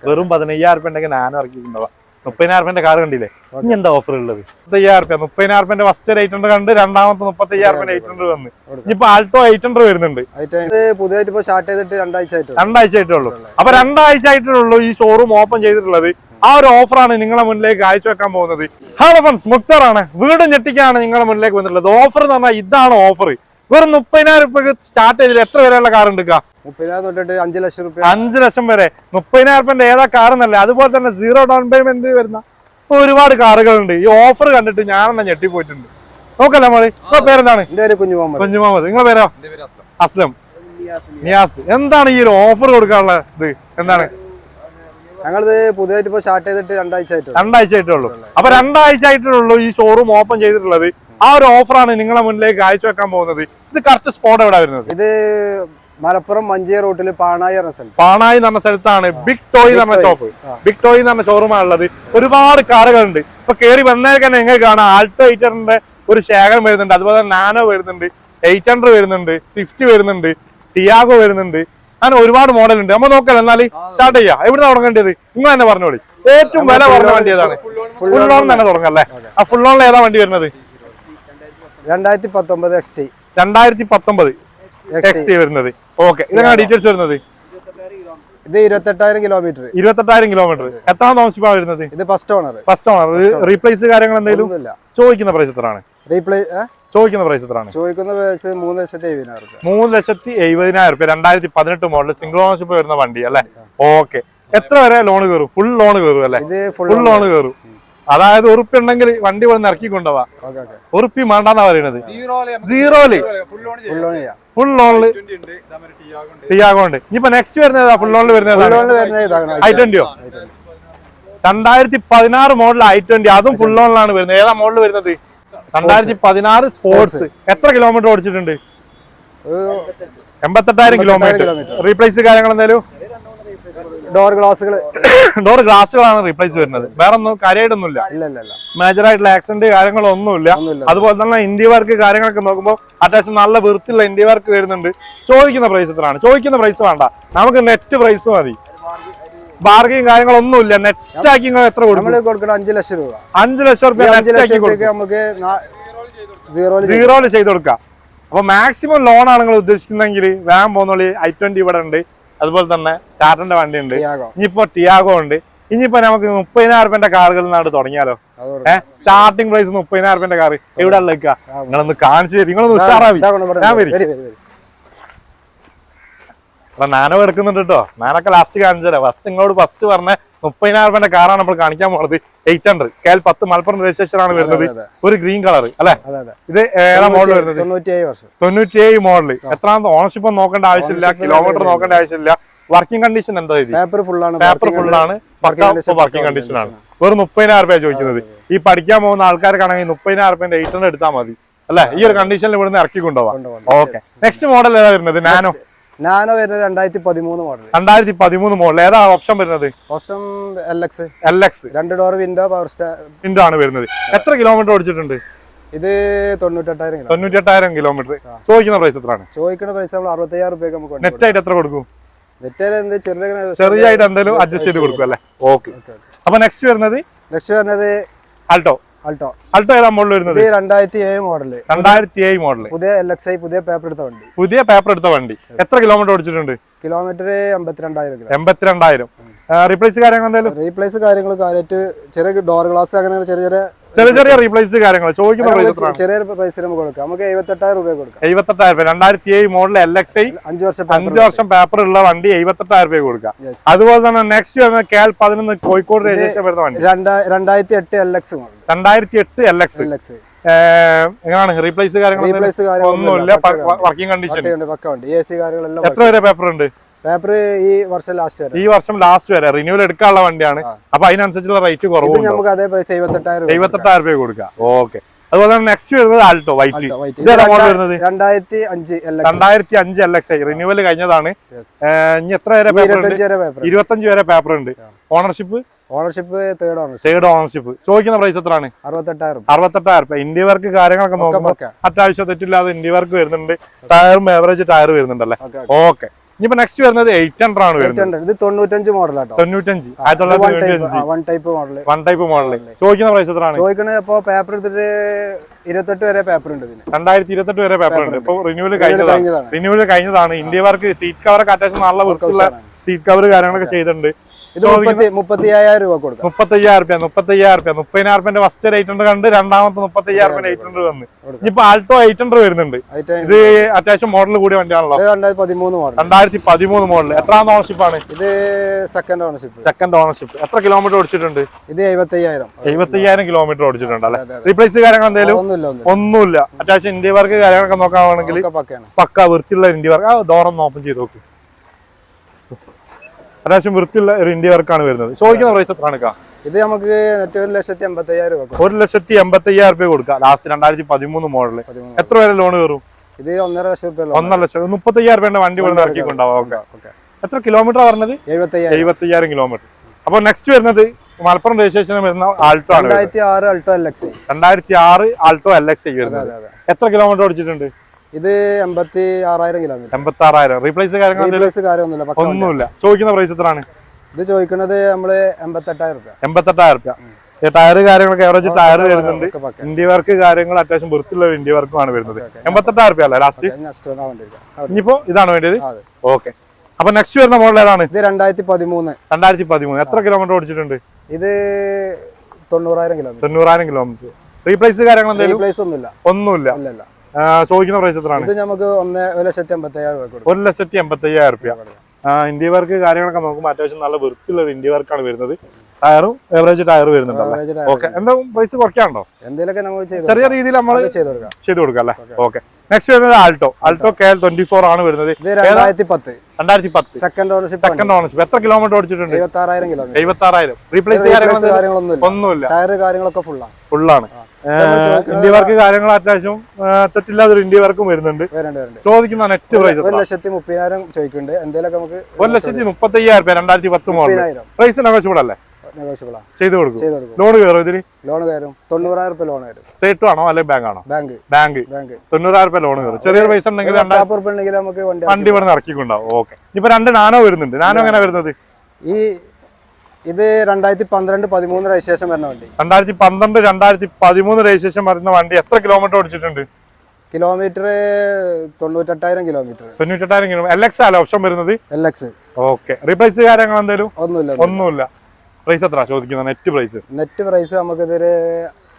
വെറും 15,000 ഉണ്ടെങ്കിൽ nano ഇറക്കിയിട്ടുണ്ടാവാം. 30,000 car കണ്ടില്ലേ? ഇനി എന്താ ഓഫർ ഉള്ളത്? 30,000 ഫസ്റ്റ് 800 കണ്ട് രണ്ടാമത്തെ 35,000 800 വന്ന് ഇനിയിപ്പോ ആൾട്ടോ 800 വരുന്നുണ്ട്. പുതിയതായിട്ട് സ്റ്റാർട്ട് ചെയ്തിട്ട് 2 ആഴ്ച ആയിട്ടുള്ളൂ. അപ്പൊ 2 ആഴ്ച ആയിട്ടുള്ളൂ ഈ ഷോറൂം ഓപ്പൺ ചെയ്തിട്ടുള്ളത്. ആ ഒരു ഓഫറാണ് നിങ്ങളെ മുന്നിലേക്ക് കാഴ്ചവെക്കാൻ പോകുന്നത്. ഹലോ ഫ്രണ്ട്സ്, മുക്തറാണ്. വീണ്ടും ഞെട്ടിക്കാണ് നിങ്ങളുടെ മുന്നിലേക്ക് വന്നിട്ടുള്ളത്. ഓഫർ എന്ന് പറഞ്ഞാൽ ഇതാണ് ഓഫർ. വെറും 30,000 രൂപ സ്റ്റാർട്ട് ചെയ്തിട്ട് എത്ര വരെയുള്ള കാർ ഉണ്ട്? 5 ലക്ഷം രൂപ, 5 ലക്ഷം വരെ. 30,000 ഏതാ കാറെന്നല്ലേ? അതുപോലെ തന്നെ 0 ഡൗൺ പേയ്മെന്റ് വരുന്ന ഒരുപാട് കാറുകളുണ്ട്. ഈ ഓഫർ കണ്ടിട്ട് ഞാനെന്നാ ഞെട്ടിപ്പോയിട്ടുണ്ട്. നോക്കല്ലേ മോളി, നിങ്ങളെ പേരെന്താണ്? കുഞ്ഞു മുഹമ്മദ്. നിങ്ങളെ പേരോ? അസ്ലം, നിയാസ്. എന്താണ് ഈ ഒരു ഓഫർ കൊടുക്കാനുള്ള ഇത്? എന്താണ്? ഞങ്ങളിത് പുതിയതായിട്ട് സ്റ്റാർട്ട് ചെയ്തിട്ട് 2 ആഴ്ച ആയിട്ടുള്ളൂ. അപ്പൊ 2 ആഴ്ച ആയിട്ടുള്ളൂ ഈ ഷോറൂം ഓപ്പൺ ചെയ്തിട്ടുള്ളത്. ആ ഒരു ഓഫറാണ് നിങ്ങളെ മുന്നിലേക്ക് കാഴ്ചവെക്കാൻ പോകുന്നത്. ഇത് കറക്റ്റ് സ്പോട്ട് എവിടെ വരുന്നത്? ഇത് മലപ്പുറം മഞ്ചേരി റൂട്ടില് പാണായി എന്ന് പറഞ്ഞ സ്ഥലത്താണ് ബിഗ് ടോയ് എന്ന് പറഞ്ഞ ഷോപ്പ്. ബിഗ് ടോയ് എന്ന് പറഞ്ഞ ഷോറൂമാണ് ഉള്ളത്. ഒരുപാട് കാറുകളുണ്ട്. ഇപ്പൊ കയറി വന്നാൽ തന്നെ നിങ്ങൾ കാണാം ആൾട്ടോ 800 ഒരു ശേഖരം വരുന്നുണ്ട്. അതുപോലെ തന്നെ നാനോ വരുന്നുണ്ട്, 800 വരുന്നുണ്ട്, സ്വിഫ്റ്റ് വരുന്നുണ്ട്, ടിയാഗോ വരുന്നുണ്ട്. അങ്ങനെ ഒരുപാട് മോഡൽ ഉണ്ട്. നമ്മൾ നോക്കാം. എന്നാൽ സ്റ്റാർട്ട് ചെയ്യാം. എവിടുന്ന തുടങ്ങേണ്ടത്? നിങ്ങൾ തന്നെ പറഞ്ഞോളി. ഏറ്റവും വില കുറഞ്ഞ വണ്ടി ഏതാണ്? ഫുൾ ലോൺ തന്നെ തുടങ്ങാം അല്ലേ? ആ ഫുൾ ലോണിൽ ഏതാ വണ്ടി വരുന്നത്? 2019 XT വരുന്നത്. ഓക്കെ, ഇതെങ്ങനെ ഡീറ്റെയിൽസ് വരുന്നത്? ഇത് 28,000 കിലോമീറ്റർ. 28,000 കിലോമീറ്റർ. എത്ര താമസിപ്പാ വരുന്നത്? ഇത് ഫസ്റ്റ് ഓണർ. റീപ്ലേസ് കാര്യങ്ങൾ എന്തെങ്കിലും? ചോദിക്കുന്ന പ്രൈസ് എത്രയാണ്? ചോദിക്കുന്ന പ്രൈസ് എത്രയാണ്? ചോദിക്കുന്ന പ്രൈസ് 3,70,000. 3,70,000. 2018 മോഡൽ സിംഗിൾ ഓണർഷിപ്പ് വരുന്ന വണ്ടി അല്ലെ? ഓക്കെ. എത്ര വരെ ലോൺ കയറും? ഫുൾ ലോൺ കയറും അല്ലെ? ഫുൾ ലോൺ കയറും. അതായത് ഉറുപ്പി ഉണ്ടെങ്കിൽ വണ്ടി വന്ന് ഇറക്കി കൊണ്ടുപോവാ. ഉറുപ്പി വേണ്ടാന്നാ പറയുന്നത്. സീറോയില് ഫുൾ ലോണില് ടിയാഗോ ഉണ്ട്. ഇനിയിപ്പോ നെക്സ്റ്റ് വരുന്നത് ഫുൾ ലോണിൽ വരുന്നത് i20. 2016 മോഡൽ i20, അതും ഫുൾ ലോണിലാണ് വരുന്നത്. ഏതാ മോഡൽ വരുന്നത്? 2016 സ്പോർട്സ്. എത്ര കിലോമീറ്റർ ഓടിച്ചിട്ടുണ്ട്? 88,000 കിലോമീറ്റർ. റീപ്ലേസ് കാര്യങ്ങൾ എന്തായാലും? ഡോർ ഗ്ലാസുകളാണ് റീപ്ലേസ് വരുന്നത്. വേറെ ഒന്നും കാര്യമായിട്ടൊന്നുമില്ല. മേജർ ആയിട്ടുള്ള ആക്സിഡന്റ് കാര്യങ്ങളൊന്നുമില്ല. അതുപോലെ തന്നെ ഇന്ത്യ വർക്ക് കാര്യങ്ങളൊക്കെ നോക്കുമ്പോൾ അത്യാവശ്യം നല്ല വൃത്തിയുള്ള ഇന്ത്യ വർക്ക് വരുന്നുണ്ട്. ചോദിക്കുന്ന പ്രൈസ് എത്രയാണ്? ചോദിക്കുന്ന പ്രൈസ് വേണ്ട, നമുക്ക് നെറ്റ് പ്രൈസ് മതി. ബാർഗിങ് കാര്യങ്ങളൊന്നുമില്ല. നെറ്റ് ആക്കി എത്ര കൊടുക്കും? 5 ലക്ഷം രൂപ. 5 ലക്ഷം രൂപ നമുക്ക് സീറോയില് ചെയ്ത് കൊടുക്കാം. അപ്പൊ മാക്സിമം ലോൺ ആണ് നിങ്ങൾ ഉദ്ദേശിക്കുന്നെങ്കിൽ വേഗം പോകുന്നോളി. i20 ഇവിടെ ഉണ്ട്. അതുപോലെ തന്നെ ടാറ്റന്റെ വണ്ടി ഉണ്ട്. ഇനിയിപ്പോ ടിയാഗോ ഉണ്ട്. ഇനിയിപ്പോ നമുക്ക് 30,000 കാറുകളിൽ നിന്നാണ് തുടങ്ങിയാലോ? സ്റ്റാർട്ടിംഗ് പ്രൈസ് 30,000 കാർ എവിടെ ഉള്ളേക്കാ? നിങ്ങളൊന്ന് കാണിച്ചു തരും. നിങ്ങളൊന്ന് ഉഷാറാവി. ഞാൻ വരും. അപ്പൊ നാനോ എടുക്കുന്നുണ്ട് കേട്ടോ. നാനൊക്കെ ലാസ്റ്റ് കാണിച്ചല്ലേ. നിങ്ങളോട് ഫസ്റ്റ് പറഞ്ഞ 30,000 കാറാണ് നമ്മൾ കാണിക്കാൻ പോകുന്നത്. 800 KL 10 മലപ്പുറം രജിസ്ട്രേഷൻ ആണ് വരുന്നത്. ഒരു ഗ്രീൻ കളർ അല്ലെ? ഇത് ഏതാ മോഡൽ വരുന്നത്? 97 മോഡൽ. എത്രാമത്തെ ഓണർഷിപ്പ് നോക്കേണ്ട ആവശ്യമില്ല, കിലോമീറ്റർ നോക്കേണ്ട ആവശ്യമില്ല. വർക്കിംഗ് കണ്ടീഷൻ എന്താ? പേപ്പർ ഫുള്ളാണ്. വർക്കിംഗ് കണ്ടീഷൻ ആണ്. വെറും 30,000 രൂപ ചോദിക്കുന്നത്. ഈ പഠിക്കാൻ പോകുന്ന ആൾക്കാർക്കാണെങ്കിൽ 30,000 800 എടുത്താൽ മതി അല്ലെ? ഈ ഒരു കണ്ടീഷനിൽ ഇവിടുന്ന് ഇറക്കി കൊണ്ടുപോവാം. ഓക്കെ. നെക്സ്റ്റ് മോഡൽ ഏതാ വരുന്നത്? നാനോ വരുന്നത് 2013 മോഡൽ. 2013 മോഡൽ. ഏതാ ഓപ്ഷൻ വരുന്നത്? Option LX. 2 door window power window ആണ് വരുന്നത്. എത്ര കിലോമീറ്റർ ഓടിച്ചിട്ടുണ്ട്? ഇത് 98,000 കിലോമീറ്റർ. ചോദിക്കുന്ന പ്രൈസ് എത്രയാണ്? ചോദിക്കുന്ന പ്രൈസ് നമ്മൾ 65,000 രൂപയ്ക്ക് നമുക്ക്. നെറ്റ് ആയിട്ട് എത്ര കൊടുക്കും? ചെറിയായിട്ട് എന്തെങ്കിലും അഡ്ജസ്റ്റ് ചെയ്ത് കൊടുക്കും അല്ലേ? ഓക്കെ. അപ്പൊ നെക്സ്റ്റ് വരുന്നത് ആൾട്ടോ ഏതാ മോഡൽ വരുന്നത്? 2007 മോഡൽ. 2007 മോഡൽ. പുതിയ LXI, പുതിയ പേപ്പർ എടുത്ത വണ്ടി. എത്ര കിലോമീറ്റർ ഓടിച്ചിട്ടുണ്ട്? കിലോമീറ്റർ 82,000. 82,000. റീപ്ലേസ് കാര്യങ്ങൾ എന്തെങ്കിലും? റീപ്ലേസ് കാര്യങ്ങൾ ചെറിയ ഡോർ ഗ്ലാസ് അങ്ങനെ ചെറിയ റീപ്ലേസ് കാര്യങ്ങൾ. ചോദിക്കുന്ന ചെറിയ പൈസ നമുക്ക് കൊടുക്കാം. നമുക്ക് 78,000 രൂപ കൊടുക്കാം. 78,000. 2007 മോഡൽ LXI 5 വർഷം പേപ്പർ ഉള്ള വണ്ടി 78,000 രൂപ കൊടുക്കാം. അതുപോലെ തന്നെ നെക്സ്റ്റ് വരുന്നത് KL 11 കോഴിക്കോട് രജിസ്ട്രേഷൻ വരുന്ന വണ്ടി. 2008 LX മോഡൽ. 2008 LX. എങ്ങനെയാണ് റീപ്ലേസ് കാര്യങ്ങൾ? ഒന്നുമില്ല. Working condition. AC കാര്യങ്ങളെല്ലാം. എത്ര വരെ പേപ്പർ ഉണ്ട്? പേപ്പർ ഈ വർഷം ലാസ്റ്റ് വരെ റിന്യൂവൽ എടുക്കാനുള്ള വണ്ടിയാണ്. അപ്പൊ അതിനനുസരിച്ചുള്ള റേറ്റ് കുറവ്. നമുക്ക് അതേ പ്രൈസ് 78,000 രൂപ കൊടുക്കാം. ഓക്കെ. അതുപോലെ തന്നെ നെക്സ്റ്റ് വരുന്നത് ആൾട്ടോ വൈറ്റ്. ഇതേതാ മോഡൽ വരുന്നത്? 2005 LXI. റിന്യൂവൽ കഴിഞ്ഞതാണ്. ഇനി എത്ര വരെ പേപ്പർ ഉണ്ട്? 25 വരെ പേപ്പർ ഉണ്ട്. Ownership third ownership. ചോദിക്കുന്ന പ്രൈസ് എത്രയാണ്? 68,000. ഇന്ത്യ വർക്ക് കാര്യങ്ങളൊക്കെ നോക്കുമ്പോൾ അത്യാവശ്യം തെറ്റില്ലാതെ ഇന്ത്യ വർക്ക് വരുന്നുണ്ട്. ടയറും ആവറേജ് ടയർ വരുന്നുണ്ടല്ലേ? ഓക്കെ. ഇനിയിപ്പോ നെക്സ്റ്റ് വരുന്നത് 800 ആണ് വരുന്നത്. ഇത് 95 മോഡലാട്ടോ. 95 1995 വൺ ടൈപ്പ് മോഡൽ. ചോദിക്കുന്ന പ്രൈസ് എത്രയാണ്? ചോദിക്കണത് ഇപ്പൊ പേപ്പർ എടുത്തിട്ട് 28 വരെ പേപ്പർ ഉണ്ട്. 2028 വരെ പേപ്പർ ഉണ്ട്. ഇപ്പൊ റിന്യൂവൽ കഴിഞ്ഞതാണ്. ഇന്ത്യ വർക്ക് സീറ്റ് കവറൊക്കെ അത്യാവശ്യം നല്ല വൃത്തിയുള്ള സീറ്റ് കവർ കാര്യങ്ങളൊക്കെ ചെയ്തിട്ടുണ്ട്. ഇത് 35,000 രൂപ കൊടുക്കാം. 30,000 ഫസ്റ്റ് 800 കണ്ട് രണ്ടാമത്തെ 30,000 800 വന്ന്. ഇനിയിപ്പോ ആൾട്ടോ 800 വരുന്നുണ്ട്. ഇത് അത്യാവശ്യം മോഡൽ കൂടിയ വണ്ടിയാണല്ലോ. 2013 മോഡൽ. എത്രാം ഓണർഷിപ്പ് ആണ് ഇത്? Second ownership. എത്ര കിലോമീറ്റർ ഓടിച്ചിട്ടുണ്ട്? ഇത് 75,000 കിലോമീറ്റർ ഓടിച്ചിട്ടുണ്ട് അല്ലെ. റീപ്ലേസ് കാര്യങ്ങൾ എന്തെങ്കിലും? ഒന്നുമില്ല. അത്യാവശ്യം ഇന്ത്യ വർക്ക് കാര്യങ്ങളൊക്കെ നോക്കുകയാണെങ്കിൽ പക്ക വൃത്തിയുള്ള ഇന്ത്യ വർക്ക്. ഡോറൊന്ന് ഓപ്പൺ ചെയ്ത് നോക്ക്. അത്യാവശ്യം വൃത്തിയുള്ള ഒരു ഇന്ത്യ വർക്കാണ് വരുന്നത്. ചോദിക്കുന്ന പ്രൈസ് എത്രയാണ്? ഇത് നമുക്ക് 1,85,000 രൂപ. 1,85,000 രൂപ കൊടുക്കാം. Last 2013 model. എത്ര വരെ ലോൺ കയറും? ഇത് 1.5 ലക്ഷം രൂപ. 1.5 ലക്ഷം. 30,000 വണ്ടി ഇവിടെ ഇറക്കിക്കൊണ്ടാവും. എത്ര കിലോമീറ്റർ പറഞ്ഞത്? 75,000 കിലോമീറ്റർ. അപ്പൊ നെക്സ്റ്റ് വരുന്നത് മലപ്പുറം രജിസ്ട്രേഷൻ വരുന്ന ആൾട്ടോ ആണ്. 2006 ആൾട്ടോ LX വരുന്നത്. എത്ര കിലോമീറ്റർ ഓടിച്ചിട്ടുണ്ട്? ഇത് 86,000 കിലോമീറ്റർ. 86,000. റീപ്ലേസ് കാര്യങ്ങളൊന്നുമില്ല. ഒന്നുമില്ല. ചോദിക്കുന്ന പ്രൈസ് എത്രയാണ്? ഇത് ചോദിക്കുന്നത് നമ്മള് 88,000 രൂപ. 88,000 രൂപ. ടയർ കാര്യങ്ങളൊക്കെ എവറേജ് ടയർ വരുന്നുണ്ട്. ഇന്ത്യ വർക്ക് കാര്യങ്ങൾ അത്യാവശ്യം വൃത്തിയുള്ള ഇന്ത്യ വർക്കുമാണ് വരുന്നത്. 88,000 രൂപ അല്ലേ ലാസ്റ്റ്? ഇനിയിപ്പോ ഇതാണ് വേണ്ടത്. ഓക്കെ. അപ്പൊ നെക്സ്റ്റ് വരുന്ന മോഡൽ ഏതാണ്? ഇത് 2013. എത്ര കിലോമീറ്റർ ഓടിച്ചിട്ടുണ്ട്? ഇത് 90,000 കിലോമീറ്റർ. 90,000 കിലോമീറ്റർ. റീപ്ലേസ് കാര്യങ്ങൾ ഒന്നുമില്ല. ചോദിക്കുന്ന പ്രൈസ് എത്രയാണ്? ഇത് നമുക്ക് 1,85,000 രൂപ. 1,85,000 രൂപ. ഇന്ത്യ വർക്ക് കാര്യങ്ങളൊക്കെ നോക്കുമ്പോൾ അത്യാവശ്യം നല്ല വൃത്തിയുള്ള ഇന്ത്യ വർക്കാണ് വരുന്നത്. ടയറും എവറേജ് ടയർ വരുന്നുണ്ട്. ഓക്കെ. എന്താ പ്രൈസ് കുറയ്ക്കാണ്ടോ? എന്തെങ്കിലും ചെറിയ രീതിയിൽ നമ്മൾ ചെയ്ത് കൊടുക്കാം അല്ലേ. ഓക്കെ. നെക്സ്റ്റ് വരുന്നത് ആൾട്ടോ KL 24 ആണ് വരുന്നത്. 2010 സെക്കൻഡ് ഓണർഷിപ്പ്. എത്ര കിലോമീറ്റർ ഓടിച്ചിട്ടുണ്ട്? 76,000. റീപ്ലേസ് ഒന്നുമില്ല. ടയർ കാര്യങ്ങളൊക്കെ ഫുള്ളാണ്. ഇന്ത്യ വർക്ക് കാര്യങ്ങൾ അത്യാവശ്യം തെറ്റില്ലാതൊരു ഇന്ത്യ വർക്കും വരുന്നുണ്ട്. ചോദിക്കുന്ന നെറ്റ് പ്രൈസ് 1,30,000 ചോദിക്കുന്നുണ്ട്. എന്തെങ്കിലും നമുക്ക് 1,35,000 രൂപ. 2010 മോഡൽ. പ്രൈസ് നെഗോഷ്യബിൾ അല്ലേ? ചെയ്ത് കൊടുക്കും. ലോൺ കയറും ഇതിന്? ലോൺ കയറും. 90,000 രൂപ ലോൺ കയറും. സേട്ട് ആണോ അല്ലെങ്കിൽ ബാങ്ക് ആണോ? ബാങ്ക്. 90,000 രൂപ ലോൺ കയറും. ചെറിയൊരു പൈസ ഉണ്ടെങ്കിൽ നമുക്ക് വണ്ടി ഇവിടെ ഇറക്കിക്കൊണ്ടാവും. ഓക്കെ. ഇപ്പൊ 2 നാനോ വരുന്നുണ്ട്. നാനോ എങ്ങനെ വരുന്നത്? ഇത് 2012-13 രജിസ്ട്രേഷൻ വരുന്ന വണ്ടി. 2012-2013 രജിസ്ട്രേഷൻ വരുന്ന വണ്ടി. എത്ര കിലോമീറ്റർ ഓടിച്ചിട്ടുണ്ട്? Kilometre 98,000 kilometre. 98,000 കിലോമീറ്റർ. LX അല്ല ഓപ്ഷൻ വരുന്നത്? LX. ഓക്കെ. റീപ്ലേസ് കാര്യങ്ങൾ എന്തെങ്കിലും? ഒന്നുമില്ല. പ്രൈസ് എത്ര ചോദിക്കുന്ന നെറ്റ് പ്രൈസ്? നെറ്റ് പ്രൈസ് നമുക്ക് ഇതൊരു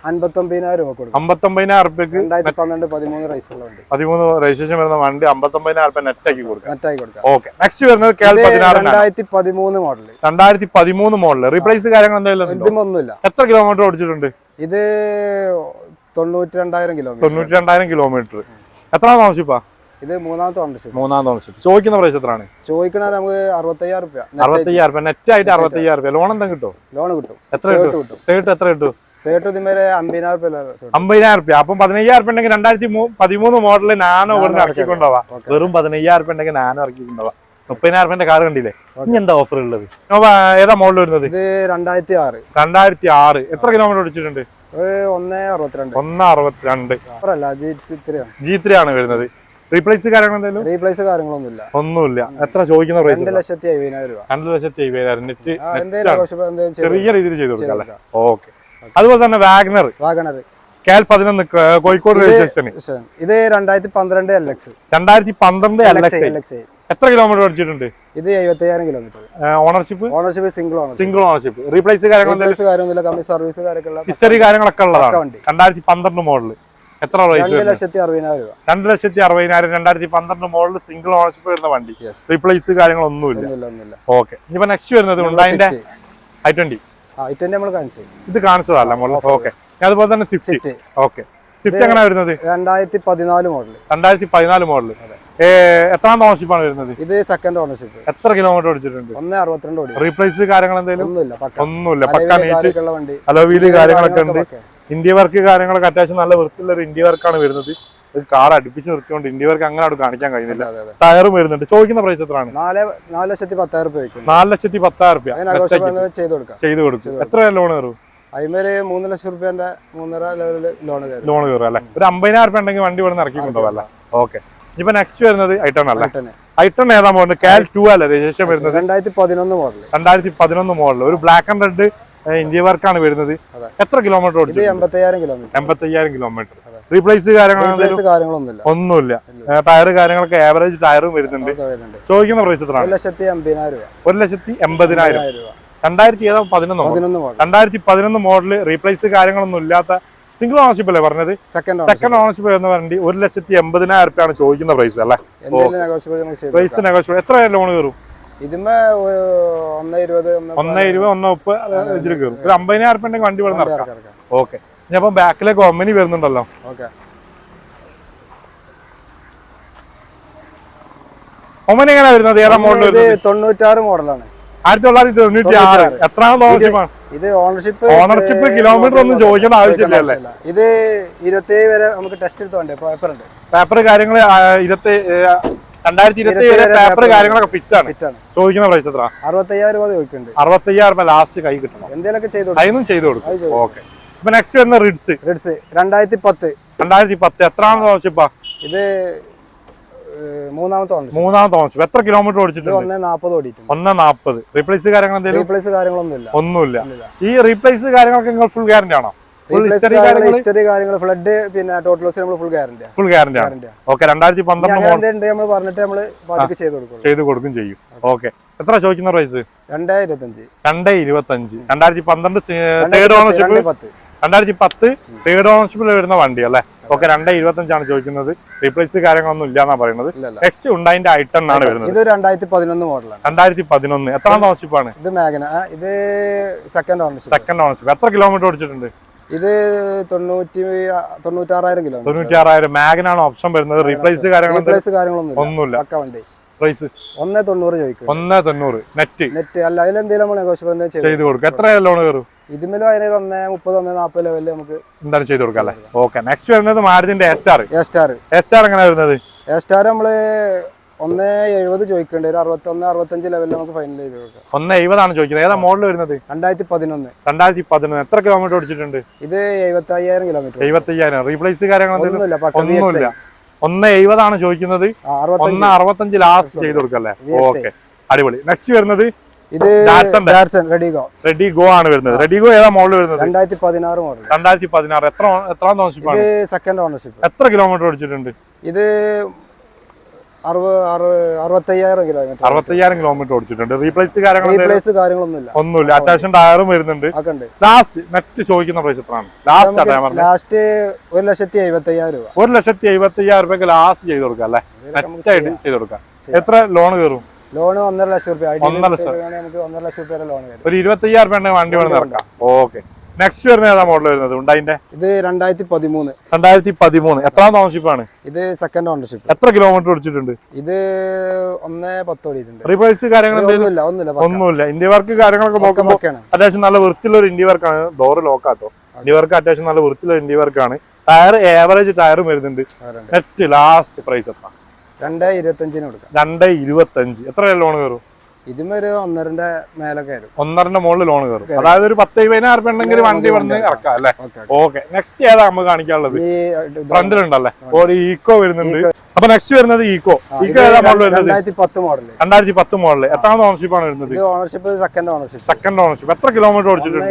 59,000 രൂപ കൊടുക്കും. 59,000 രൂപയ്ക്ക് 2012-13 രജിസ്ട്രേഷൻ വണ്ടി. 13 രജിസ്ട്രേഷൻ വരുന്ന വണ്ടി 59,000 രൂപ നെറ്റ് ആക്കി കൊടുക്കാം. ഓക്കെ. നെക്സ്റ്റ് വരുന്നത് 2013 മോഡൽ. 2013 മോഡൽ. റീപ്ലേസ് കാര്യങ്ങൾ എന്തെങ്കിലും? ഒന്നുമില്ല. എത്ര കിലോമീറ്റർ ഓടിച്ചിട്ടുണ്ട്? ഇത് 92,000 കിലോമീറ്റർ. 92,000 കിലോമീറ്റർ. എത്രാം ഓണർഷിപ്പാ? ഇത് മൂന്നാമത്തെ ഓണർഷിപ്പ്. ചോദിക്കുന്ന പ്രൈസ് എത്രയാണ്? ചോദിക്കണ നമുക്ക് 65,000 രൂപ. 65,000 രൂപ. നെറ്റ് ആയിട്ട് 65,000 രൂപ. ലോൺ എന്താ കിട്ടും? ലോൺ കിട്ടും. എത്ര കിട്ടും? സേട്ട് എത്ര കിട്ടും? സേട്ട് ഇതുവരെ 50,000 രൂപ. 50,000 രൂപ. അപ്പം 15,000 രൂപ ഉണ്ടെങ്കിൽ 2013 മോഡല് നാനോ ഇവിടുന്ന് ഇറക്കിക്കൊണ്ടാവാ. വെറും 15,000 രൂപ ഉണ്ടെങ്കിൽ നാനോ ഇറക്കിക്കൊണ്ടാവാ. 30,000 രൂപ കാർ കണ്ടില്ലേ? ഇനി എന്താ ഓഫർ ഉള്ളത്? ഏതാ മോഡൽ വരുന്നത്? ഇത് 2006. എത്ര കിലോമീറ്റർ ഓടിച്ചിട്ടുണ്ട്? 1,62. G3 ആണ് വരുന്നത്. റീപ്ലേസ് കാര്യങ്ങൾ റീപ്ലേസ് കാര്യങ്ങളൊന്നുമില്ല. ഒന്നുമില്ല. എത്ര ചോദിക്കുന്ന പ്രൈസ്? 2,50,000 രൂപ. 2,50,000 നെറ്റ് ചെറിയ രീതിയിൽ ചെയ്ത് കൊടുക്കാം. ഓക്കെ. അതുപോലെ തന്നെ വാഗണർ KL 11 കോഴിക്കോട് രജിസ്ട്രേഷൻ. ഇത് 2012 LX. 2012 LX. എത്ര കിലോമീറ്റർ ഓടിച്ചിട്ടുണ്ട്? ഇത് 75,000 kilometre. Ownership single ownership. Replace കാര്യങ്ങളൊന്നുമില്ല. സർവീസ് ഹിസ്റ്ററി കാര്യങ്ങളൊക്കെ ഉള്ളതാണ്. 2012 മോഡൽ. എത്ര പ്രൈസ്? 2,60,000 രൂപ. 2,60,000. 2012 മോഡൽ സിംഗിൾ ഓണർഷിപ്പ് വരുന്ന വണ്ടി. റീപ്ലേസ് കാര്യങ്ങളൊന്നുമില്ല. ഓക്കെ. ഇനിയിപ്പോ നെക്സ്റ്റ് വരുന്നത് ഉണ്ടായിന്റെ i20. നമ്മൾ കാണിച്ചു. ഇത് കാണിച്ചതല്ല മോഡൽ. ഓക്കെ. അതുപോലെ തന്നെ സ്വിഫ്റ്റ്. ഓക്കെ. സ്വിഫ്റ്റ് എങ്ങനെ വരുന്നത്? 2014 മോഡൽ. 2014 മോഡൽ. എത്രാം ഓണർഷിപ്പ് ആണ് വരുന്നത്? ഇത് സെക്കൻഡ് ഓണർഷിപ്പ്. എത്ര കിലോമീറ്റർ ഓടിച്ചിട്ടുണ്ട്? 1,62. റീപ്ലേസ് കാര്യങ്ങൾ എന്തെങ്കിലും? ഒന്നുമില്ല. പക്ക നീറ്റ് അലോവീല് കാര്യങ്ങളൊക്കെ ഉണ്ട്. ഇന്ത്യ വർക്ക് കാര്യങ്ങളൊക്കെ അത്യാവശ്യം നല്ല വൃത്തിയുള്ള ഒരു ഇന്ത്യ വർക്കാണ് വരുന്നത്. കാർ അടുപ്പിച്ച് നിർത്തിക്കൊണ്ട് ഇന്ത്യ വർക്ക് അങ്ങനെ അവിടെ കാണിക്കാൻ കഴിയുന്നില്ല. ടയറും വരുന്നുണ്ട്. ചോദിക്കുന്ന പ്രൈസ് എത്രയാണ്? 4,10,000 രൂപ. 4,10,000 രൂപ ചെയ്ത് കൊടുക്കും. എത്ര ലോൺ കയറും? അതിമേല് 3 ലക്ഷം രൂപേന്റെ 3.5 ലെവലില് ലോൺ കയറും അല്ലെ. ഒരു 50,000 രൂപ ഉണ്ടെങ്കിൽ വണ്ടി ഇവിടെ നിന്ന് ഇറക്കി കൊണ്ടുപോകല്ലേ. ഓക്കെ. ഇപ്പൊ നെക്സ്റ്റ് വരുന്നത് i10 അല്ലേ? ഐറ്റൺ ഏതാ മോഡൽ? കാൽ 2 അല്ലേ രജിസ്ട്രേഷൻ വരുന്നത്? 2011 മോഡൽ. 2011 മോഡൽ. ഒരു ബ്ലാക്ക് ആൻഡ് റെഡ് ഇന്ത്യ വർക്കാണ് വരുന്നത്. എത്ര കിലോമീറ്റർ ഓടിച്ചു? 85,000 കിലോമീറ്റർ. 85,000 കിലോമീറ്റർ. റീപ്ലേസ് കാര്യങ്ങളൊന്നുമില്ല. ഒന്നുമില്ല. ടയർ കാര്യങ്ങളൊക്കെ ആവറേജ് ടയറും വരുന്നുണ്ട്. ചോദിക്കുന്ന പ്രൈസ് എത്ര? 1,80,000 രൂപ. 1,80,000. 2011 മോഡല്. റീപ്ലേസ് കാര്യങ്ങളൊന്നും ഇല്ലാത്ത സിംഗിൾ ഓണർഷിപ്പ് അല്ലേ പറഞ്ഞത്? സെക്കൻഡ് ഓണർഷിപ്പ് എന്ന് പറഞ്ഞിട്ട് 1,80,000 രൂപയാണ് ചോദിക്കുന്ന പ്രൈസ് അല്ലേ? Price negotiable. എത്ര ലോൺ കയറും? ഇതിന് 1,20,000 1,30,000 ഇതിൽ കയറും. ഒരു 50,000 രൂപ ഉണ്ടെങ്കിൽ വണ്ടി ഇവിടെ നടക്കാം. ഓക്കെ. ഞാൻ ഇപ്പം ബാക്കിലേക്ക് ഒമ്മനി വരുന്നുണ്ടല്ലോ. ഒമ്മനി എങ്ങനെയാ വരുന്നത്? ഏതാ മോഡൽ? 96 മോഡലാണ്. 1996. എത്രാമത് ഓണർഷിപ്പാണ് ഇത്? ഓണർഷിപ്പ് കിലോമീറ്റർ ഒന്നും ചോദിക്കേണ്ട ആവശ്യമില്ലല്ലേ? ഇത് 27 വരെ നമുക്ക് ടെസ്റ്റ് എടുത്തോണ്ട് പേപ്പർ ഉണ്ട്. പേപ്പർ കാര്യങ്ങള് 2027 വരെ പേപ്പർ കാര്യങ്ങളൊക്കെ ഫിറ്റ് ആണ്. ചോദിക്കുന്ന പ്രൈസ് എത്ര? 65,000 രൂപ ചോദിക്കുന്നുണ്ട്. 65,000 രൂപ ലാസ്റ്റ് കൈ കിട്ടണം. എന്തെങ്കിലുമൊക്കെ ചെയ്ത് കൊടുക്കും. ഓക്കെ. ഇപ്പൊ നെക്സ്റ്റ് വരുന്ന റിഡ്സ് 2010. എത്രാമത് ഓണർഷിപ്പാ ഇത്? മൂന്നാമത്തെ ഓണർഷിപ്പ്. എത്ര കിലോമീറ്റർ ഓടിച്ചിട്ടുണ്ട്? 140. റീപ്ലേസ് കാര്യങ്ങളൊന്നുമില്ല. ഒന്നുമില്ല. ഈ റീപ്ലേസ് കാര്യങ്ങളൊക്കെ നിങ്ങൾ ഫുൾ ഗ്യാരണ്ടി ആണോ? ഹിസ്റ്ററി കാര്യങ്ങൾ ഫ്ലഡ് പിന്നെ ടോട്ടൽ ലോസ് നമ്മൾ ഫുൾ ഗ്യാരണ്ടി ആണ്. ഓക്കെ. 2012 നമ്മൾ പറഞ്ഞിട്ട് നമ്മൾ ബാക്കി ചെയ്ത് കൊടുക്കും ചെയ്യും. ഓക്കെ. എത്ര ചോദിക്കുന്ന പ്രൈസ്? 225. 2012 third ownership. 2010 തേർഡ് ഓണർഷിപ്പിൽ വരുന്ന വണ്ടി അല്ലേ? ഓക്കെ. 225 ചോദിക്കുന്നത്. റീപ്ലേസ് കാര്യങ്ങളൊന്നും ഇല്ലാന്നാ പറയുന്നത്. നെക്സ്റ്റ് ഉണ്ടായിന്റെ ഐറ്റൺ ആണ് വരുന്നത്. ഇത് 2011 മോഡലാണ്. 2011. എത്രാം ഓണർഷിപ്പാണ്? ഇത് മാഗ്ന. ഇത് സെക്കൻഡ് ഓണർഷിപ്പ്. എത്ര കിലോമീറ്റർ ഓടിച്ചിട്ടുണ്ട്? ഇത് 96,000 കിലോമീറ്റർ. 96,000. മാഗ്നാണ് ഓപ്ഷൻ വരുന്നത്. റീപ്ലേസ് കാര്യങ്ങളൊന്നുമില്ല. ഒന്നുമില്ല. പ്രൈസ് 1,90,000 ചോദിക്കും. 1,90,000 നെറ്റ് അല്ല. അതിലെന്തെങ്കിലും നെഗോഷ്യബിൾ ചെയ്ത് കൊടുക്കും. എത്ര ലോൺ കയറും? ഇതിലും 1,30,000 1,40,000 ലെവലിൽ നമുക്ക് എന്തായാലും ചെയ്ത് കൊടുക്കാം അല്ലേ? ഓക്കെ. നെക്സ്റ്റ് വരുന്നത് മാരുതിന്റെ എസ്റ്റാർ എങ്ങനെ വരുന്നത്? എസ്റ്റാർ നമ്മള് 1,70 ചോദിക്കേണ്ടി. 61-65 ലെവലിൽ നമുക്ക് ഫൈനൽ ചെയ്ത് കൊടുക്കാം. 1,70 ആണ് ചോദിക്കുന്നത്. ഏതാ മോഡൽ വരുന്നത്? 2011. എത്ര കിലോമീറ്റർ ഓടിച്ചിട്ടുണ്ട്? ഇത് 75,000 കിലോമീറ്റർ. 75,000. റീപ്ലേസ് കാര്യങ്ങളൊന്നുമില്ല. 1,70 ആണ് ചോദിക്കുന്നത്. 1,65 ലാസ്റ്റ് ചെയ്ത് കൊടുക്കാം അല്ലേ? ഓക്കെ. അടിപൊളി. നെക്സ്റ്റ് വരുന്നത് ഇത് റെഡി ഗോ ആണ് വരുന്നത്. റെഡി ഗോ ഏതാ മോഡൽ വരുന്നത്? 2016 മോഡൽ. 2016. എത്രാം ഓണർഷിപ്പാണ്? Second ownership. എത്ര കിലോമീറ്റർ ഓടിച്ചിട്ടുണ്ട്? ഇത് 65,000 കിലോമീറ്റർ. 65,000 കിലോമീറ്റർ ഓടിച്ചിട്ടുണ്ട്. റീപ്ലേസ് കാര്യങ്ങളൊന്നുമില്ല. ഒന്നുമില്ല. അത്യാവശ്യം ടയറും വരുന്നുണ്ട്. ലാസ്റ്റ് നെറ്റ് ചോദിക്കുന്ന പ്രൈസ് എത്രയാണ്? ലാസ്റ്റ് 1,70,000 രൂപ. 1,70,000 രൂപയ്ക്ക് ലാസ്റ്റ് ചെയ്ത് കൊടുക്കാം അല്ലെ? നെറ്റായിട്ട് ചെയ്ത് കൊടുക്കാം. എത്ര ലോൺ കയറും? ലോൺ 1,50,000 രൂപ. 1,50,000 രൂപ ലോൺ വരും. ഒരു 25,000 രൂപ വണ്ടി വേണം ഇറക്കാം. ഓക്കെ. നെക്സ്റ്റ് വരുന്ന ഏതാ മോഡൽ വരുന്നത്? ഉണ്ടായിന്റെ ഇത് 2013. 2013. എത്രാം ഓണർഷിപ്പാണ്? ഇത് സെക്കൻഡ് ഓണർഷിപ്പ്. എത്ര കിലോമീറ്റർ ഓടിച്ചിട്ടുണ്ട്? ഇത് 1,10 ഓടിയിട്ടുണ്ട്. റീപ്ലേസ് ഒന്നുമില്ല. ഇന്ത്യ വർക്ക് കാര്യങ്ങളൊക്കെ നോക്കുമ്പോൾ അത്യാവശ്യം നല്ല വൃത്തിയുള്ള ഒരു ഇന്ത്യ വർക്കാണ്. ഡോറ് ലോക്കാട്ടോ. ഇന്ത്യ വർക്ക് അത്യാവശ്യം നല്ല വൃത്തിയുള്ള ഇന്ത്യ വർക്കാണ്. ടയർ ആവറേജ് ടയറും വരുന്നുണ്ട്. നെറ്റ് ലാസ്റ്റ് പ്രൈസ് എത്ര? 2,25 കൊടുക്കാം. 2,25. എത്ര ലോൺ കയറും? ഇതിമൊരു 1,5 മേലൊക്കെ വരും. 1,5 മുകളിൽ ലോൺ കയറും. അതായത് ഒരു 10,000 രൂപ ഉണ്ടെങ്കിൽ വണ്ടി വന്ന് ഇറക്കാം അല്ലെ? ഓക്കെ. നെക്സ്റ്റ് ഏതാ നമുക്ക് കാണിക്കാനുള്ളത്? ഫ്രണ്ടിലുണ്ടല്ലേ? ഒരു ഈക്കോ വരുന്നുണ്ട്. അപ്പൊ നെക്സ്റ്റ് വരുന്നത് ഈക്കോ ഏതാ മോഡൽ വരുന്നത്? 2010 മോഡൽ. എത്രാമത് ഓണർഷിപ്പാണ് വരുന്നത്? Second ownership. എത്ര കിലോമീറ്റർ ഓടിച്ചിട്ടുണ്ട്?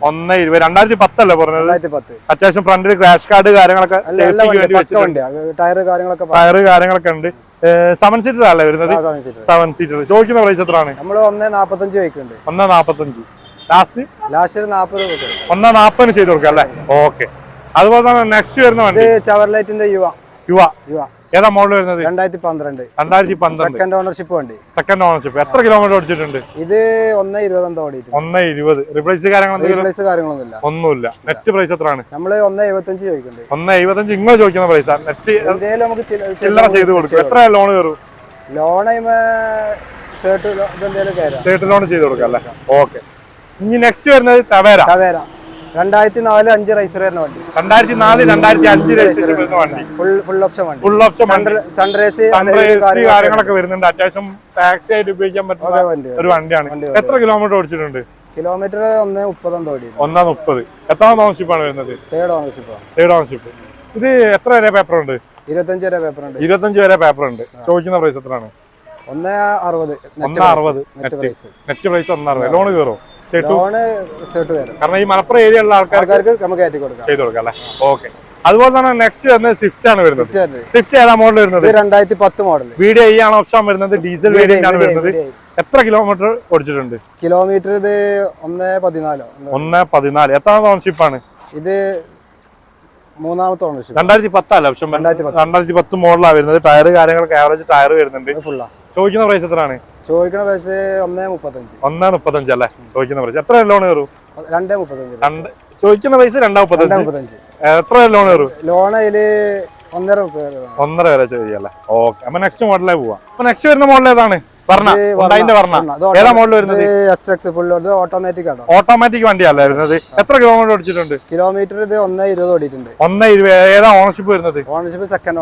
1,20. 2010 അല്ലേ പറഞ്ഞത്? അത്യാവശ്യം ഫ്രണ്ടിൽ ക്രാഷ് കാർഡ് കാര്യങ്ങളൊക്കെ ടയർ കാര്യങ്ങളൊക്കെ ഉണ്ട്. 7 സീറ്റർ അല്ലേ വരുന്നത്? 7 സീറ്റർ. ചോദിക്കുന്ന പ്രൈസ് എത്രയാണ്? നമ്മള് 1,45 ചോദിക്കുന്നുണ്ട്. 1,45. ലാസ്റ്റ് 40 രൂപ. 1,40 ചെയ്ത് കൊടുക്കാം അല്ലേ? ഓക്കെ. അതുപോലെ തന്നെ നെക്സ്റ്റ് വരുന്ന വണ്ടി ചവർലൈറ്റിന്റെ യുവ ഏതാ മോഡൽ വരുന്നത്? 2012. സെക്കൻഡ് ഓണർഷിപ്പ് വണ്ടി. Second ownership. എത്ര കിലോമീറ്റർ ഓടിച്ചിട്ടുണ്ട്? ഇത് 1,20 ഓടിയിട്ടുണ്ട്. 1,20. റീപ്ലേസ് കാര്യങ്ങളൊന്നുമില്ല. ഒന്നുമില്ല. നെറ്റ് പ്രൈസ് എത്രയാണ്? നമ്മള് 1,75 ചോദിക്കുന്നുണ്ട്. 1,75 നിങ്ങൾ ചോദിക്കുന്ന പ്രൈസാ. നെറ്റ് നമുക്ക് ചില്ലറ ചെയ്ത് കൊടുക്കും. എത്ര ലോൺ കയറും? ലോൺ ലോൺ ചെയ്ത് കൊടുക്കാം അല്ലേ? ഓക്കെ. ഇനി നെക്സ്റ്റ് വരുന്നത് ടവേര. 2004-5 റൈസർ വരുന്ന വണ്ടി. 2004-2005 രജിസ്ട്രേഷൻ വരുന്ന വണ്ടി. ഫുൾ ഓപ്ഷൻ വണ്ടി. സൺറൈസ് കാര്യങ്ങളൊക്കെ വരുന്നുണ്ട്. അത്യാവശ്യം ടാക്സി ആയിട്ട് ഉപയോഗിക്കാൻ പറ്റുന്ന ഒരു വണ്ടിയാണ്. എത്ര കിലോമീറ്റർ ഓടിച്ചിട്ടുണ്ട്? കിലോമീറ്റർ 1,30 ഓടി. 1,30. എത്രാം ഓണർഷിപ്പാണ് വരുന്നത്? Third ownership. ഇത് എത്ര വരെ പേപ്പർ ഉണ്ട്? 25 വരെ പേപ്പർ ഉണ്ട്. 25 വരെ പേപ്പർ ഉണ്ട്. ചോദിക്കുന്ന പ്രൈസ് എത്രയാണ്? 160 നെറ്റ് പ്രൈസ് 160. ലോണ് കയറും ലോണ് സെറ്റ് തരും. കാരണം ഈ മലപ്പുറം ഏരിയ ഉള്ള ആൾക്കാർക്ക് നമുക്ക് കയറ്റി കൊടുക്കാം, ചെയ്ത് കൊടുക്കാം അല്ലേ. ഓക്കെ. അതുപോലെ തന്നെ നെക്സ്റ്റ് വരുന്നത് സ്വിഫ്റ്റ് ആണ് വരുന്നത്. സ്വിഫ്റ്റ് ഏതാ മോഡൽ വരുന്നത്? 2010 മോഡൽ. വീഡിയോ ഈ ആണ് ഓപ്ഷൻ വരുന്നത്. ഡീസൽ വേരിയന്റ് ആണ് വരുന്നത്. എത്ര കിലോമീറ്റർ ഓടിച്ചിട്ടുണ്ട്? കിലോമീറ്റർ ഇത് 114. എത്ര ഓണർഷിപ്പ് ആണ് ഇത്? മൂന്നാമത്തെ ഓണർഷിപ്പ്. 2010 അല്ല ഓപ്ഷൻ. 2010 മോഡലാണ് വരുന്നത്. ടയർ കാര്യങ്ങളൊക്കെ ആവറേജ് ടയർ വരുന്നുണ്ട്. ഫുള്ളാ. ചോദിക്കുന്ന പ്രൈസ് എത്രയാണ്? ചോദിക്കുന്ന പ്രൈസ് 135. 135 അല്ലേ ചോദിക്കുന്ന പ്രൈസ്. എത്ര ലോൺ കയറും? 235. ചോദിക്കുന്ന പൈസ 235. എത്ര ലോൺ കയറും? ലോൺ അതില് 1.5 വരെ ചെയ്യല്ലേ. ഓക്കെ. അപ്പൊ നെക്സ്റ്റ് മോഡലേ പോവാം. അപ്പൊ നെക്സ്റ്റ് വരുന്ന മോഡൽ ഏതാണ്? ഓട്ടോമാറ്റിക് വണ്ടിയല്ലേ വരുന്നത്. എത്ര കിലോമീറ്റർ ഓടിച്ചിട്ടുണ്ട്? കിലോമീറ്റർ ഇത് 120 ഓടിയിട്ടുണ്ട്. 120. ഏതാ ഓണർഷിപ്പ് വരുന്നത്? Ownership second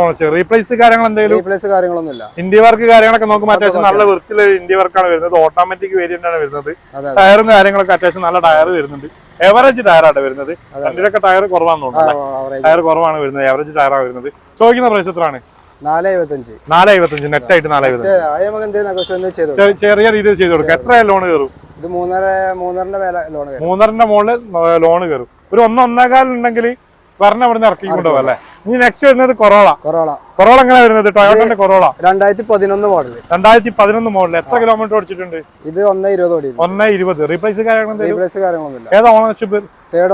ownership. റീപ്ലേസ് കാര്യങ്ങൾ എന്തെങ്കിലും? റീപ്ലേസ് കാര്യങ്ങളൊന്നുമില്ല. ഇന്ത്യ വർക്ക് കാര്യങ്ങളൊക്കെ നോക്കുമ്പോൾ അത്യാവശ്യം നല്ല വൃത്തിയുള്ള ഇന്ത്യ വർക്കാണ് വരുന്നത്. ഓട്ടോമാറ്റിക് വേരിയന്റ് ആണ് വരുന്നത്. ടയറും കാര്യങ്ങളൊക്കെ അത്യാവശ്യം നല്ല ടയർ വരുന്നുണ്ട്. എവറേജ് ടയറാണ് വരുന്നത്. വണ്ടിയിലൊക്കെ ടയർ കുറവാണെന്ന് തോന്നുന്നു. ടയർ കുറവാണ് വരുന്നത്. എവറേജ് ടയറാണ് വരുന്നത്. ചോദിക്കുന്ന പ്രൈസ് എത്രയാണ്? 4.75. നെറ്റ് ആയിട്ട് 4.75. ചെറിയ രീതിയിൽ ചെയ്ത് കൊടുക്കുക. എത്ര ലോൺ കയറും? ഇത് 3.5 മുകളിൽ ലോൺ കയറും. ഒരു 1.25 ഉണ്ടെങ്കിൽ പറഞ്ഞ അവിടെ നിന്ന് ഇറക്കി കൊണ്ടുപോകും അല്ലേ. ഇനി നെക്സ്റ്റ് വരുന്നത് കൊറോള എങ്ങനെ വരുന്നത്? ടൊയോട്ടന്റെ കൊറോള 2011 മോഡൽ. 2011 മോഡൽ. എത്ര കിലോമീറ്റർ ഓടിച്ചിട്ടുണ്ട്? ഇത് 120 ഓടി. 120. റീപ്ലേസ് കാര്യങ്ങളൊന്നുമില്ല. ഏതാ ownership? Third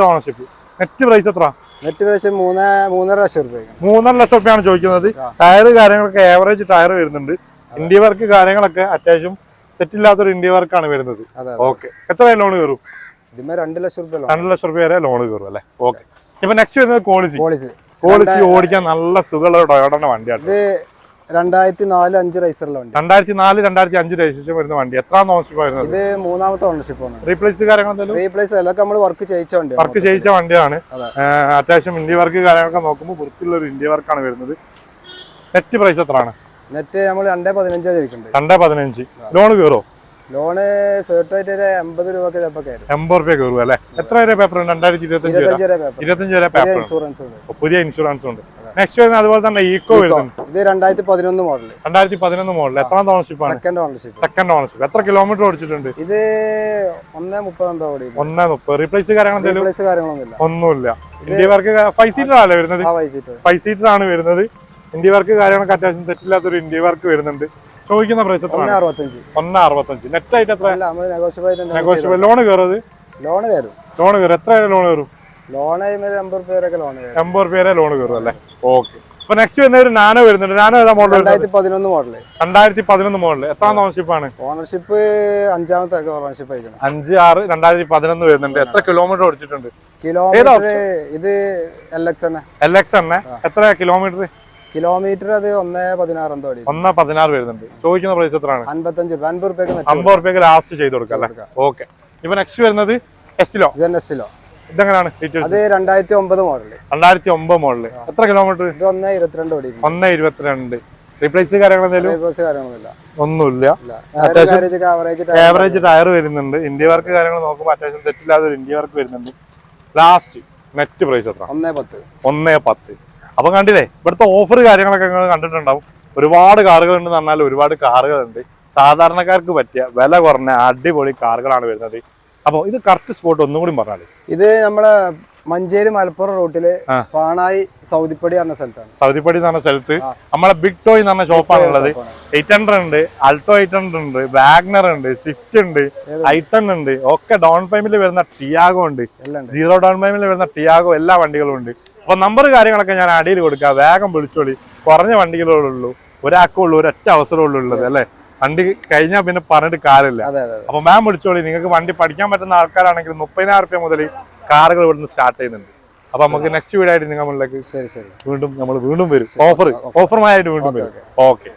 ownership. Net price എത്ര? നെറ്റ് പ്രൈസ് 3.5 ലക്ഷം രൂപ. 3.5 ലക്ഷം രൂപയാണ് ചോദിക്കുന്നത്. ടയർ കാര്യങ്ങളൊക്കെ ആവറേജ് ടയർ വരുന്നുണ്ട്. ഇന്ത്യ വർക്ക് കാര്യങ്ങളൊക്കെ അത്യാവശ്യം തെറ്റില്ലാത്തൊരു ഇന്ത്യ വർക്കാണ് വരുന്നത്. ഓക്കെ. എത്ര ലോൺ കയറും? 2 ലക്ഷം രൂപ. 2 ലക്ഷം രൂപ വരെ ലോൺ കയറും അല്ലേ. ഓക്കെ. ഇപ്പൊ നെക്സ്റ്റ് വരുന്നത് കോളിസി ഓടിക്കാൻ നല്ല സുഖമുള്ള ടൊയോട്ടന്റെ വണ്ടിയാണ്. ഇത് 2004-5 റൈസറുള്ള വണ്ടി. 2004-2005 രജിസ്ട്രേഷൻ വരുന്ന വണ്ടി. എത്രാം ഓണർഷിപ്പ് വരുന്നത്? ഇത് മൂന്നാമത്തെ ഓണർഷിപ്പ് ആണ്. റീപ്ലേസ് കാര്യങ്ങൾ? റീപ്ലേസ് അതൊക്കെ നമ്മൾ വർക്ക് ചെയ്യിച്ച വണ്ടിയാണ്. അത്യാവശ്യം ഇന്ത്യ വർക്ക് കാര്യങ്ങളൊക്കെ നോക്കുമ്പോൾ വൃത്തിയുള്ള ഒരു ഇന്ത്യ വർക്കാണ് വരുന്നത്. നെറ്റ് പ്രൈസ് എത്രയാണ്? നെറ്റ് നമ്മൾ 2.15 ചോദിക്കുന്നുണ്ട്. 2.15. ലോൺ കയറോ? ലോണ് സെർട്ടായിട്ട് 80 രൂപ ചിലപ്പോൾ 80 രൂപ കയറും അല്ലേ. എത്ര വരെ പേപ്പർ ഉണ്ട്? 2025 വരെ പേപ്പർ. പുതിയ ഇൻഷുറൻസ് ഉണ്ട്. നെക്സ്റ്റ് വരുന്നത് അതുപോലെ തന്നെ ഈക്കോ വരുന്നുണ്ട്. ഇത് 2011 മോഡൽ. 2011 മോഡൽ. എത്രാം ഓണർഷിപ്പ് ആണ്? Second ownership. എത്ര കിലോമീറ്റർ ഓടിച്ചിട്ടുണ്ട്? ഇത് 1.30 ഓടി. 1.30. റീപ്ലേസ് കാര്യങ്ങളൊന്നുമില്ല. ഒന്നുമില്ല. ഇന്ത്യ വർക്ക് 5 സീറ്റർ ആണ് വരുന്നത്. 5 സീറ്റർ ആണ് വരുന്നത്. ഇന്ത്യ വർക്ക് കാര്യങ്ങളൊക്കെ അത്യാവശ്യം തെറ്റില്ലാത്തൊരു ഇന്ത്യ വർക്ക് വരുന്നുണ്ട്. ചോദിക്കുന്ന പ്രൈസ് 1.65. നെറ്റ് ആയിട്ട് എത്ര? നെഗോഷ്യബിൾ. ലോൺ കയറും? ലോൺ കയറും. എത്ര ലോൺ കയറും? ലോൺ 80 രൂപ വരെ ലോൺ കയറും അല്ലേ. ഓക്കെ. അപ്പൊ നെക്സ്റ്റ് വരുന്ന ഒരു നാനോ വരുന്നുണ്ട്. നാനോ ഏതാ മോഡൽ? 2011 മോഡൽ. 2011 മോഡൽ. എത്രാം ഓണർഷിപ്പ് ആണ്? ഓണർഷിപ്പ് 5ാമത്തെ ഓണർഷിപ്പ് ആയിരിക്കും. 5/6/2011 വരുന്നുണ്ട്. എത്ര കിലോമീറ്റർ ഓടിച്ചിട്ടുണ്ട്? കിലോമീറ്റർ ഇത് LX തന്നെ. എത്ര കിലോമീറ്റർ? കിലോമീറ്റർ അത് 1.16 ഓടി. 1.16 വരുന്നുണ്ട്. ചോദിക്കുന്ന പ്രൈസ് എത്രയാണ്? 55 രൂപ. 50 രൂപയ്ക്ക് ലാസ്റ്റ് ചെയ്ത് കൊടുക്കാം അല്ലേ. ഓക്കെ. ഇപ്പൊ നെക്സ്റ്റ് വരുന്നത് എസ്റ്റിലോ. ഇതെങ്ങനെയാണ്? അത് 2009 മോഡൽ. 2009 മോഡൽ. എത്ര കിലോമീറ്റർ? ഇത് 1.22 ഓടി. 1.22. റീപ്ലേസ് കാര്യങ്ങളൊന്നുമില്ല. ഒന്നുമില്ല. ആവറേജ് ടയർ വരുന്നുണ്ട്. ഇന്ത്യ വർക്ക് കാര്യങ്ങൾ നോക്കുമ്പോൾ അത്യാവശ്യം തെറ്റില്ലാതെ ഒരു ഇന്ത്യ വർക്ക് വരുന്നുണ്ട്. ലാസ്റ്റ് നെറ്റ് പ്രൈസ് എത്ര? 1.10. അപ്പൊ കണ്ടില്ലേ, ഇവിടുത്തെ ഓഫർ കാര്യങ്ങളൊക്കെ നിങ്ങൾ കണ്ടിട്ടുണ്ടാവും. ഒരുപാട് കാറുകൾ ഉണ്ടെന്ന് പറഞ്ഞാൽ ഒരുപാട് കാറുകളുണ്ട്. സാധാരണക്കാർക്ക് പറ്റിയ വില കുറഞ്ഞ അടിപൊളി കാറുകളാണ് വരുന്നത്. അപ്പോൾ ഇത് കറക്റ്റ് സ്പോട്ട് ഒന്നും കൂടി പറഞ്ഞാൽ, ഇത് നമ്മളെ മഞ്ചേരി മലപ്പുറം റൂട്ടില് പാണായി സൗദിപ്പടി പറഞ്ഞ സ്ഥലത്താണ്. സൗദിപ്പടി എന്ന് പറഞ്ഞ സ്ഥലത്ത് നമ്മളെ ബിഗ് ടോയ് എന്ന് പറഞ്ഞ ഷോപ്പാണുള്ളത്. 800 ഉണ്ട്, ആൾട്ടോ 800 ഉണ്ട്, വാഗ്നർ ഉണ്ട്, സ്വിഫ്റ്റ് ഉണ്ട്, i10 ഉണ്ട്. ഒക്കെ ഡൗൺ പേയ്മെന്റിൽ വരുന്ന ടിയാഗോ ഉണ്ട്, 0 ഡൗൺ പേയ്മെന്റിൽ വരുന്ന ടിയാഗോ, എല്ലാ വണ്ടികളും ഉണ്ട്. അപ്പൊ നമ്പർ കാര്യങ്ങളൊക്കെ ഞാൻ അടിയിൽ കൊടുക്കാം, വേഗം വിളിച്ചോളി. കുറഞ്ഞ വണ്ടികളേ ഉള്ളൂ, ഒരാൾക്കുള്ളൂ, ഒരൊറ്റ അവസരമുള്ളൂ ഉള്ളത് അല്ലേ. വണ്ടി കഴിഞ്ഞാൽ പിന്നെ പറഞ്ഞിട്ട് കാര്യമില്ല. അപ്പൊ മാം വിളിച്ചോളി. നിങ്ങൾക്ക് വണ്ടി പഠിക്കാൻ പറ്റുന്ന ആൾക്കാരാണെങ്കിൽ 30,000 രൂപ മുതൽ കാറുകൾ ഇവിടുന്ന് സ്റ്റാർട്ട് ചെയ്യുന്നുണ്ട്. അപ്പൊ നമുക്ക് നെക്സ്റ്റ് വീഡിയോ ആയിട്ട് നിങ്ങളിലേക്ക് വീണ്ടും നമ്മൾ വീണ്ടും വരും. ഓഫറുമായിട്ട് വീണ്ടും വരും. ഓക്കെ.